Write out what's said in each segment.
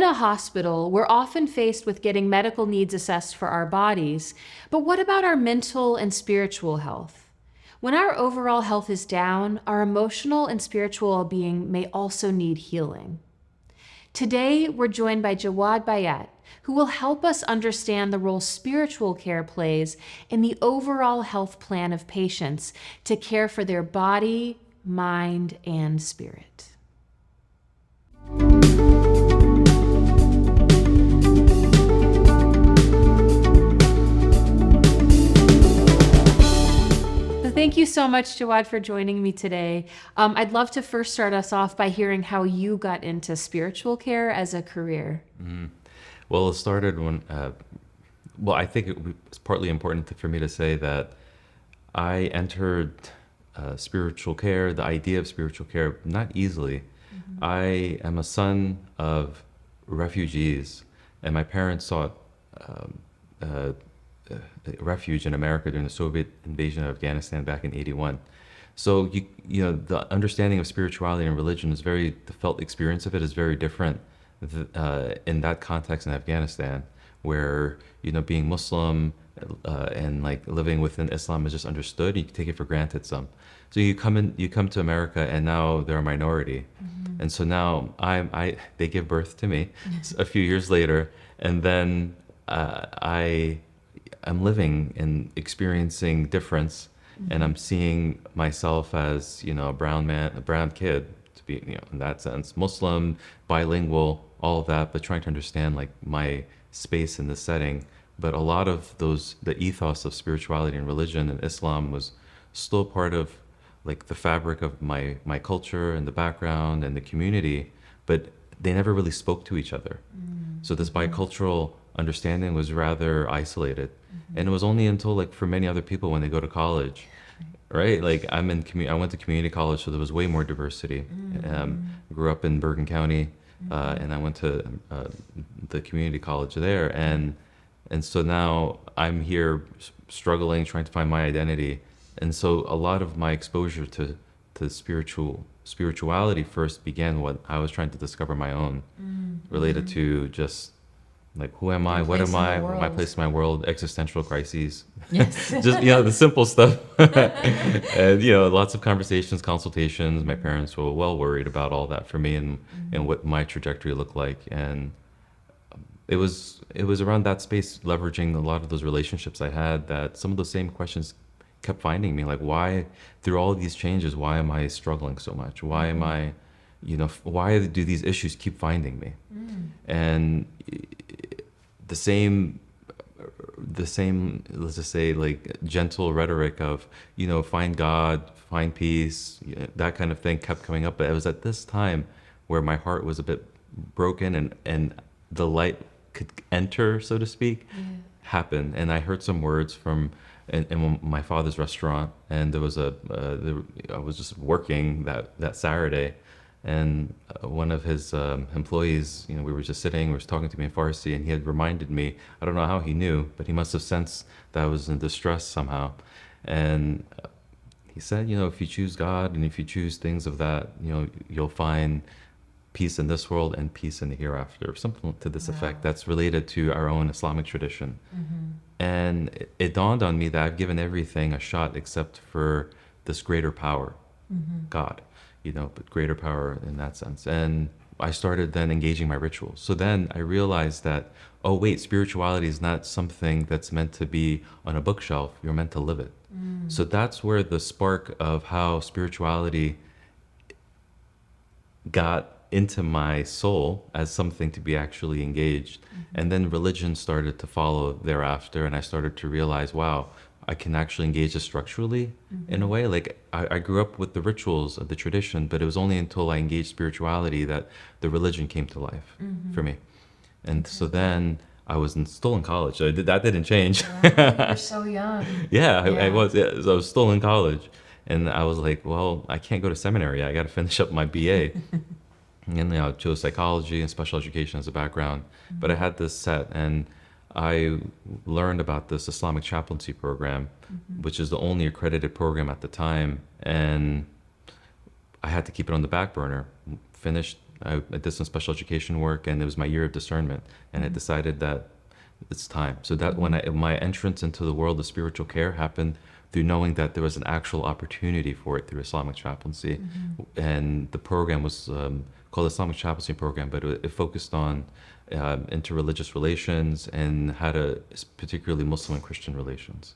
a hospital, we're often faced with getting medical needs assessed for our bodies, but what about our mental and spiritual health? When our overall health is down, our emotional and spiritual well-being may also need healing. Today, we're joined by Jawad Bayat, who will help us understand the role spiritual care plays in the overall health plan of patients to care for their body, mind, and spirit. Thank you so much, Jawad, for joining me today. I'd love to first start us off by hearing how you got into spiritual care as a career. Well, it started when, I think it's partly important for me to say that I entered spiritual care, the idea of spiritual care, not easily. I am a son of refugees, and my parents sought refuge in America during the Soviet invasion of Afghanistan back in '81. So the understanding of spirituality and religion is the felt experience of it is very different in that context in Afghanistan, where being Muslim and like living within Islam is just understood. You can take it for granted some. So you come to America, and now they're a minority, and so now they give birth to me a few years later, and then I'm living and experiencing difference, and I'm seeing myself as a brown kid, to be in that sense, Muslim, bilingual, all of that, but trying to understand like my space in the setting. But a lot of the ethos of spirituality and religion and Islam was still part of like the fabric of my culture and the background and the community, but they never really spoke to each other. So this bicultural understanding was rather isolated. And it was only until, like, for many other people when they go to college, right? Like I went to community college, so there was way more diversity. Grew up in Bergen County, and I went to the community college there, and so now I'm here struggling, trying to find my identity. And so a lot of my exposure to spirituality first began when I was trying to discover my own, related to just like, who am I? What am I? My place in my world, existential crises. Yes. Just, the simple stuff. And, lots of conversations, consultations. My parents were well worried about all that for me and what my trajectory looked like. And it was around that space, leveraging a lot of those relationships I had, that some of those same questions kept finding me. Like, why, through all of these changes, why am I struggling so much? Why am I, why do these issues keep finding me? And the same, let's just say, like, gentle rhetoric of, find God, find peace, that kind of thing kept coming up. But it was at this time where my heart was a bit broken, and the light could enter, so to speak, happen. And I heard some words from in my father's restaurant, and there was I was just working that Saturday, and one of his employees, we were just sitting, was talking to me in Farsi, and he had reminded me, I don't know how he knew, but he must have sensed that I was in distress somehow. And he said, if you choose God and if you choose things of that, you'll find peace in this world and peace in the hereafter, something to this effect that's related to our own Islamic tradition. And it dawned on me that I've given everything a shot except for this greater power, God, but greater power in that sense. And I started then engaging my rituals. So then I realized that, oh wait, spirituality is not something that's meant to be on a bookshelf. You're meant to live it. So that's where the spark of how spirituality got into my soul as something to be actually engaged. And then religion started to follow thereafter, and I started to realize, wow, I can actually engage it structurally in a way. Like I grew up with the rituals of the tradition, but it was only until I engaged spirituality that the religion came to life for me. And so then I was still in college. So that didn't change. Wow, you're so young. I was. Yeah, so I was still in college, and I was like, well, I can't go to seminary. I got to finish up my BA. And I chose psychology and special education as a background, but I had this set, and I learned about this Islamic chaplaincy program, which is the only accredited program at the time, and I had to keep it on the back burner. Finished I did some special education work, and it was my year of discernment, and I decided that it's time. So that when my entrance into the world of spiritual care happened through knowing that there was an actual opportunity for it through Islamic chaplaincy, and the program was called Islamic Chaplaincy Program, but it focused on interreligious relations and had a particularly Muslim and Christian relations,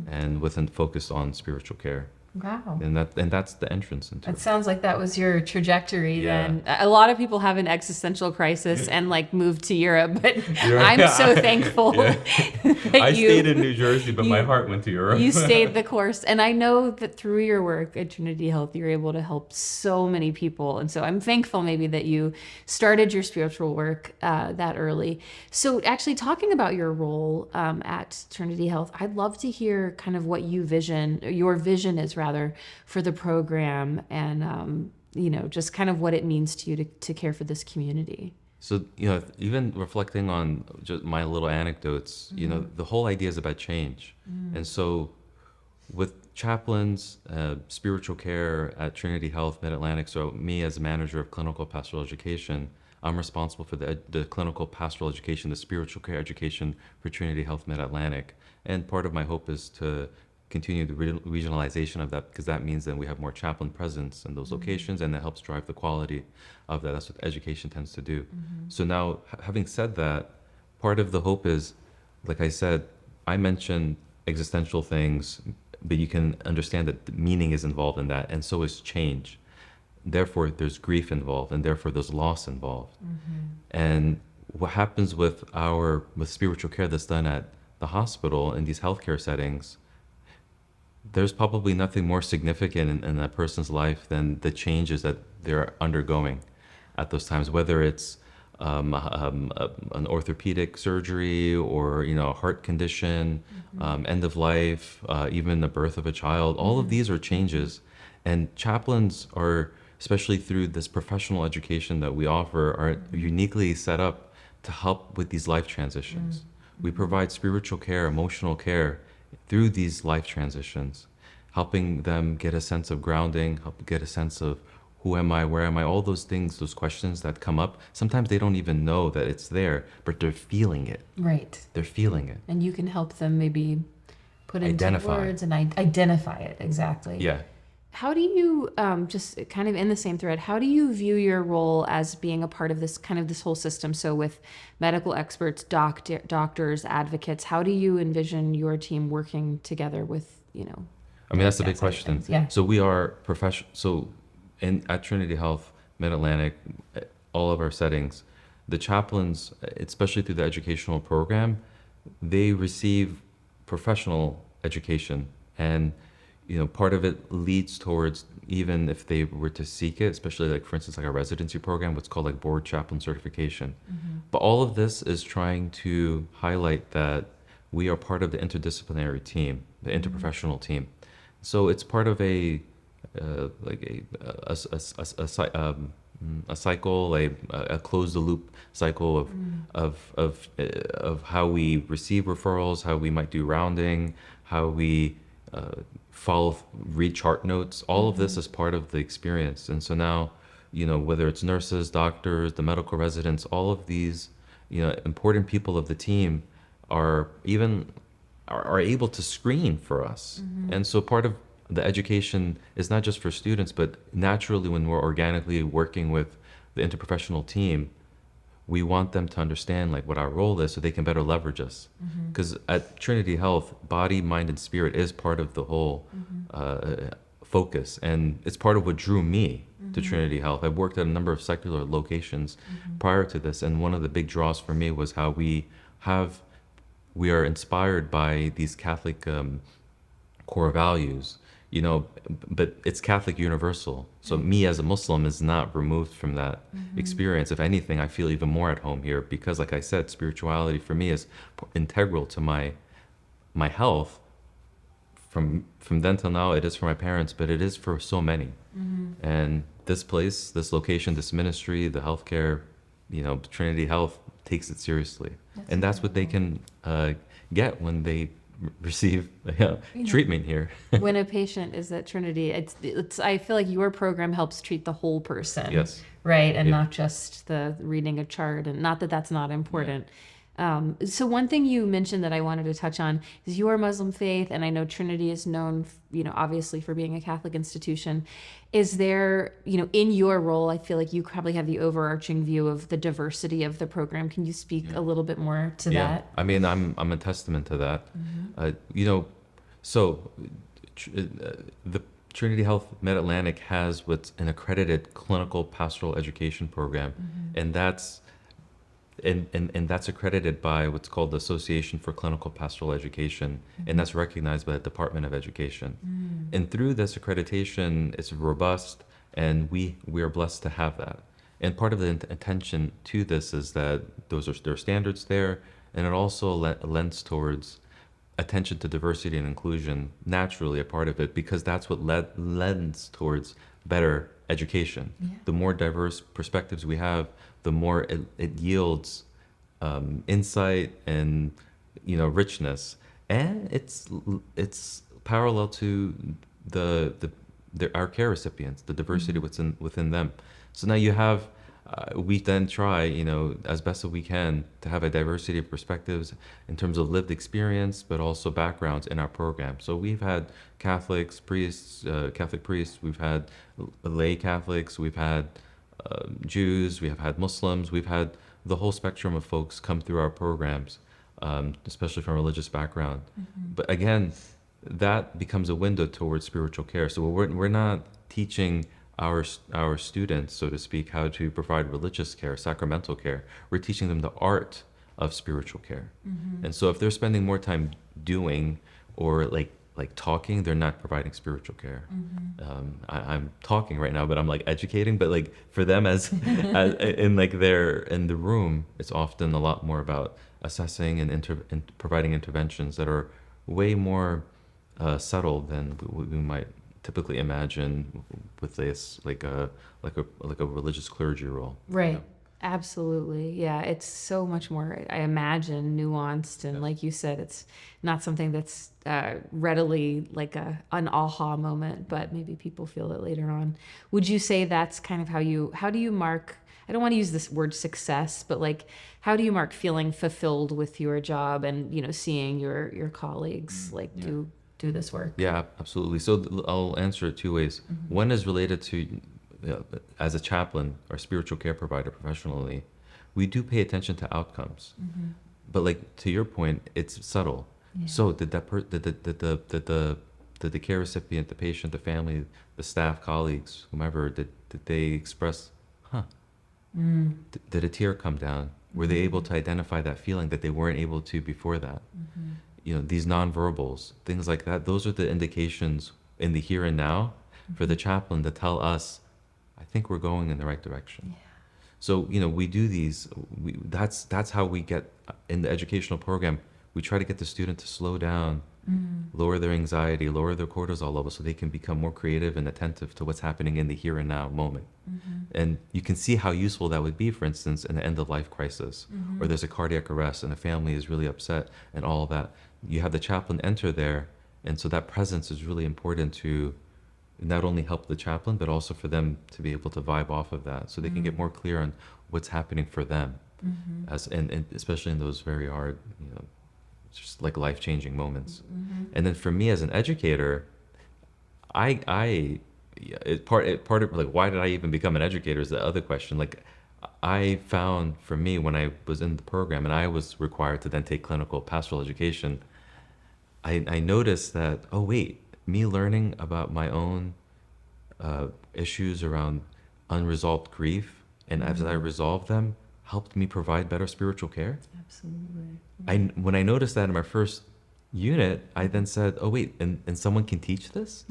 and with a focus on spiritual care. Wow. And that's the entrance into It it. sounds like that was your trajectory Yeah. then. A lot of people have an existential crisis and like move to Europe, but You're- I'm so thankful Yeah. that I you stayed in New Jersey, but my you- heart went to Europe. you stayed the course. And I know that through your work at Trinity Health, you're able to help so many people. And so I'm thankful maybe that you started your spiritual work that early. So actually talking about your role at Trinity Health, I'd love to hear kind of what your vision is rather for the program and, just kind of what it means to you to care for this community. So, even reflecting on just my little anecdotes, the whole idea is about change. And so with chaplains, spiritual care at Trinity Health Mid-Atlantic, so me as a manager of Clinical Pastoral Education, I'm responsible for the Clinical Pastoral Education, the spiritual care education for Trinity Health Mid-Atlantic. And part of my hope is to continue the regionalization of that, because that means that we have more chaplain presence in those locations, and that helps drive the quality of that. That's what education tends to do. So now, having said that, part of the hope is, like I said, I mentioned existential things, but you can understand that the meaning is involved in that, and so is change. Therefore, there's grief involved, and therefore there's loss involved. And what happens with spiritual care that's done at the hospital in these healthcare settings, there's probably nothing more significant in that person's life than the changes that they're undergoing at those times, whether it's an orthopedic surgery or a heart condition, end of life, even the birth of a child. All of these are changes, and chaplains are, especially through this professional education that we offer, are uniquely set up to help with these life transitions. We provide spiritual care, emotional care through these life transitions, helping them get a sense of grounding, help get a sense of who am I, where am I, all those things, those questions that come up. Sometimes they don't even know that it's there, but they're feeling it. Right. They're feeling it. And you can help them maybe put into Identify. words and identify it. Exactly. Yeah. How do you, just kind of in the same thread, how do you view your role as being a part of this whole system? So with medical experts, doctors, advocates, how do you envision your team working together with, I mean, that's the big question. Yeah. So we are professional. So at Trinity Health Mid-Atlantic, all of our settings, the chaplains, especially through the educational program, they receive professional education, and part of it leads towards, even if they were to seek it, especially like, for instance, like our residency program, what's called like board chaplain certification. But all of this is trying to highlight that we are part of the interdisciplinary team, the interprofessional team. So it's part of a cycle, a close the loop cycle of how we receive referrals, how we might do rounding, how we read chart notes. All of this is part of the experience. And so now, whether it's nurses, doctors, the medical residents, all of these, important people of the team are able to screen for us. And so part of the education is not just for students, but naturally when we're organically working with the interprofessional team, we want them to understand like what our role is so they can better leverage us. Because at Trinity Health, body, mind, and spirit is part of the whole focus. And it's part of what drew me to Trinity Health. I've worked at a number of secular locations prior to this. And one of the big draws for me was how we are inspired by these Catholic core values, but it's Catholic universal. So me as a Muslim is not removed from that experience. If anything, I feel even more at home here because, like I said, spirituality for me is integral to my health. From then till now, it is for my parents, but it is for so many. And this place, this location, this ministry, the healthcare, Trinity Health takes it seriously. That's what they can get when they receive treatment here. When a patient is at Trinity, it's I feel like your program helps treat the whole person. Yes. Right, and Yeah. not just the reading a chart, and not that that's not important. So one thing you mentioned that I wanted to touch on is your Muslim faith, and I know Trinity is known, obviously for being a Catholic institution. Is there, in your role, I feel like you probably have the overarching view of the diversity of the program. Can you speak a little bit more to that? I mean, I'm a testament to that. So the Trinity Health Mid-Atlantic has what's an accredited Clinical Pastoral Education Program, and that's that's accredited by what's called the Association for Clinical Pastoral Education, and that's recognized by the Department of Education. And through this accreditation, it's robust, and we are blessed to have that. And part of the intention to this is that there are standards there, and it also lends towards attention to diversity and inclusion, naturally a part of it, because that's what lends towards better education. The more diverse perspectives we have, the more it yields insight and richness, and it's parallel to our care recipients, the diversity within them. So now you have. We then try, as best as we can, to have a diversity of perspectives in terms of lived experience, but also backgrounds in our program. So we've had Catholic priests, we've had lay Catholics, we've had Jews, we have had Muslims, we've had the whole spectrum of folks come through our programs, especially from a religious background. But again, that becomes a window towards spiritual care. So we're not teaching our students, so to speak, how to provide religious care, sacramental care. We're teaching them the art of spiritual care. And so if they're spending more time doing or like talking, they're not providing spiritual care. I'm talking right now, but I'm like educating. But like for them, as in the room, it's often a lot more about assessing and providing interventions that are way more subtle than we might typically imagine with this like a religious clergy role. Right. Absolutely. Yeah. It's so much more, I imagine, nuanced. And like you said, it's not something that's readily like an aha moment, but maybe people feel it later on. Would you say that's kind of how do you mark, I don't want to use this word success, but like, how do you mark feeling fulfilled with your job and, seeing your colleagues do this work? Yeah, absolutely. So I'll answer it two ways. One is related to, as a chaplain or spiritual care provider professionally, we do pay attention to outcomes. But like to your point, it's subtle. Yeah. So did the care recipient, the patient, the family, the staff, colleagues, whomever, did they express, did a tear come down? Were they able to identify that feeling that they weren't able to before that? These nonverbals, things like that, those are the indications in the here and now for the chaplain to tell us, I think we're going in the right direction. Yeah. So, we do these, that's how we get, in the educational program, we try to get the student to slow down, lower their anxiety, lower their cortisol level so they can become more creative and attentive to what's happening in the here and now moment. And you can see how useful that would be, for instance, in an end-of-life crisis, or there's a cardiac arrest and a family is really upset and all of that. You have the chaplain enter there, and so that presence is really important to not only help the chaplain, but also for them to be able to vibe off of that, so they can get more clear on what's happening for them, and especially in those very hard, just like life-changing moments. And then for me as an educator, part of like, why did I even become an educator is the other question. Like, I found for me when I was in the program and I was required to then take clinical pastoral education, I noticed that, oh wait, me learning about my own issues around unresolved grief, and as I resolved them, helped me provide better spiritual care. Absolutely. When I noticed that in my first unit, I then said, oh wait, and someone can teach this?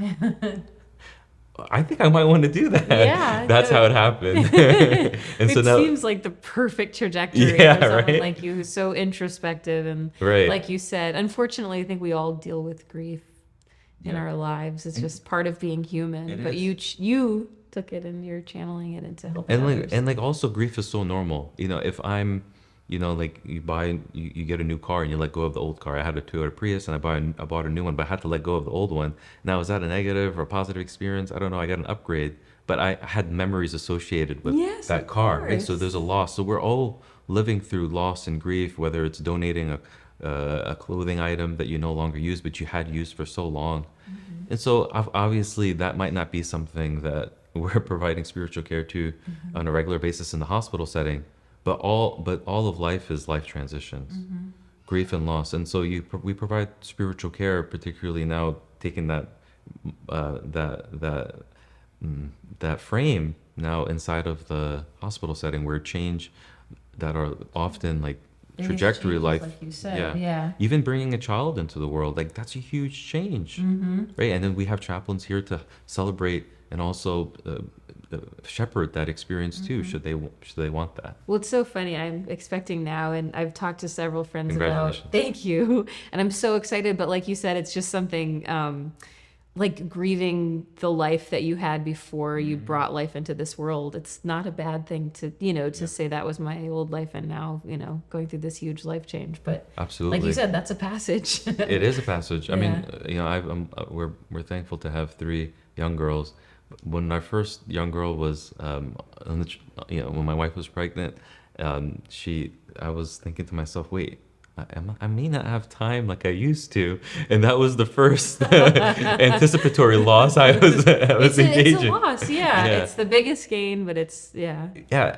I think I might want to do that. Yeah, that's how it happened. And it seems like the perfect trajectory for someone like you who's so introspective and like you said, unfortunately, I think we all deal with grief in our lives. It's just part of being human. But you took it and you're channeling it into helping others. And like also grief is so normal. If I'm like you get a new car and you let go of the old car. I had a Toyota Prius and I bought a new one, but I had to let go of the old one. Now, is that a negative or a positive experience? I don't know. I got an upgrade, but I had memories associated with Yes, that of car, right? So course. there's a loss. So we're all living through loss and grief, whether it's donating a clothing item that you no longer use, but you had used for so long. And so obviously that might not be something that we're providing spiritual care to on a regular basis in the hospital setting, but all of life is life transitions, grief and loss. And so we provide spiritual care, particularly now taking that frame now inside of the hospital setting where change that are often like Biggest trajectory changes, life. like you said. Yeah. Yeah. Even bringing a child into the world, like that's a huge change, right? And then we have chaplains here to celebrate and also shepherd that experience too, should they want that. Well, it's so funny. I'm expecting now, and I've talked to several friends about. Congratulations. Thank you, and I'm so excited. But like you said, it's just something like grieving the life that you had before you brought life into this world. It's not a bad thing to to say that was my old life, and now going through this huge life change. But Absolutely. like you said, that's a passage. It is a passage. I mean, Yeah. we're thankful to have 3 young girls. When our first young girl was, when my wife was pregnant, I was thinking to myself, wait, I may not have time like I used to, and that was the first anticipatory loss I was engaging. It's a loss, yeah. It's the biggest gain, but it's Yeah,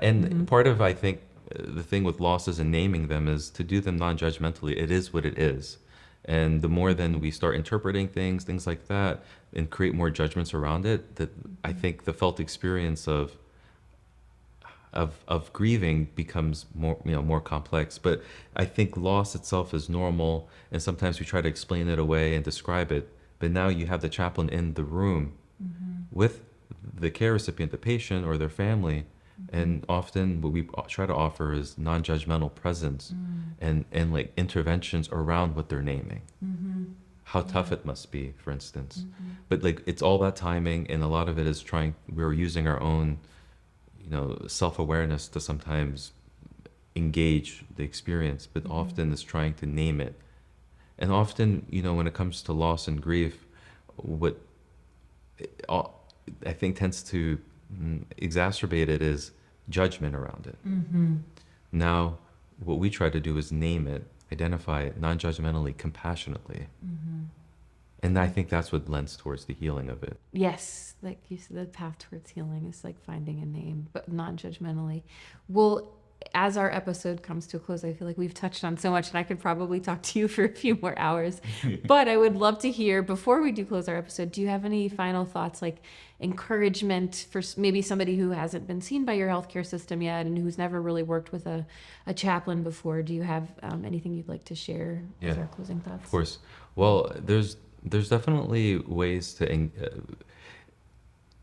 and part of I think the thing with losses and naming them is to do them non-judgmentally. It is what it is, and the more then we start interpreting things like that, and create more judgments around it, that I think the felt experience of grieving becomes more complex. But I think loss itself is normal, and sometimes we try to explain it away and describe it. But now you have the chaplain in the room with the care recipient, the patient or their family, and often what we try to offer is non-judgmental presence and like interventions around what they're naming. How tough it must be, for instance. But like it's all that timing, and a lot of it is we're using our own self-awareness to sometimes engage the experience, but often is trying to name it. And often, when it comes to loss and grief, what I think tends to exacerbate it is judgment around it. Now, what we try to do is name it, identify it non-judgmentally, compassionately. And I think that's what lends towards the healing of it. Yes, like you said, the path towards healing is like finding a name, but non-judgmentally. Well, as our episode comes to a close, I feel like we've touched on so much, and I could probably talk to you for a few more hours. But I would love to hear, before we do close our episode, do you have any final thoughts, like encouragement for maybe somebody who hasn't been seen by your healthcare system yet and who's never really worked with a chaplain before? Do you have anything you'd like to share as our closing thoughts? Of course. Well, there's definitely ways to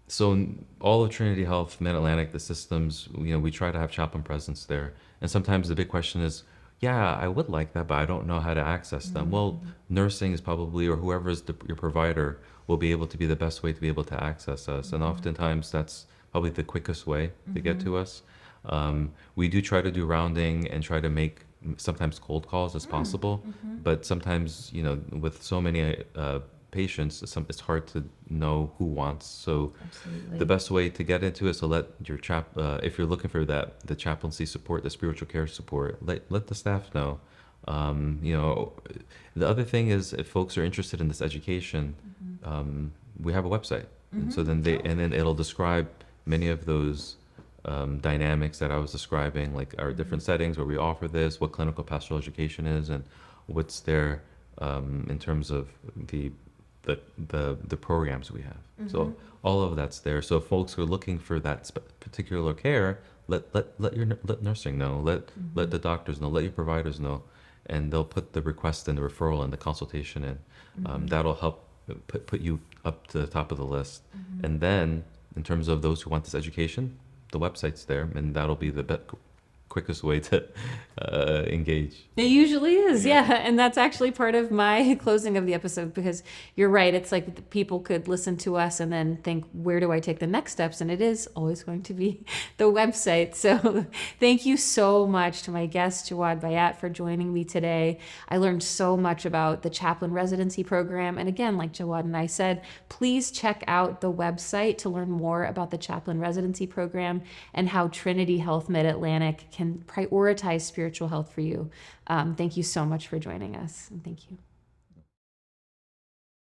so all of Trinity Health Mid-Atlantic, the systems, we try to have chaplain presence there. And sometimes the big question is, yeah, I would like that, but I don't know how to access them. Well, nursing is probably, or whoever is your provider, will be able to be the best way to be able to access us. And oftentimes that's probably the quickest way to get to us. We do try to do rounding and try to make sometimes cold calls as possible, but sometimes, with so many patients, it's hard to know who wants. So Absolutely. the best way to get into it is to let your if you're looking for the chaplaincy support, the spiritual care support, let the staff know. The other thing is, if folks are interested in this education, we have a website, and so then then it'll describe many of those dynamics that I was describing, like our different settings where we offer this, what clinical pastoral education is, and what's there in terms of the programs we have. So all of that's there. So if folks are looking for that particular care, let nursing know, let the doctors know, let your providers know, and they'll put the request and the referral and the consultation in. That'll help put you up to the top of the list. And then in terms of those who want this education, the website's there, and that'll be the quickest way to engage. It usually is, yeah. And that's actually part of my closing of the episode, because you're right. It's like people could listen to us and then think, where do I take the next steps? And it is always going to be the website. So thank you so much to my guest, Jawad Bayat, for joining me today. I learned so much about the Chaplain Residency Program. And again, like Jawad and I said, please check out the website to learn more about the Chaplain Residency Program and how Trinity Health Mid-Atlantic can prioritize spiritual health for you. Thank you so much for joining us, and thank you.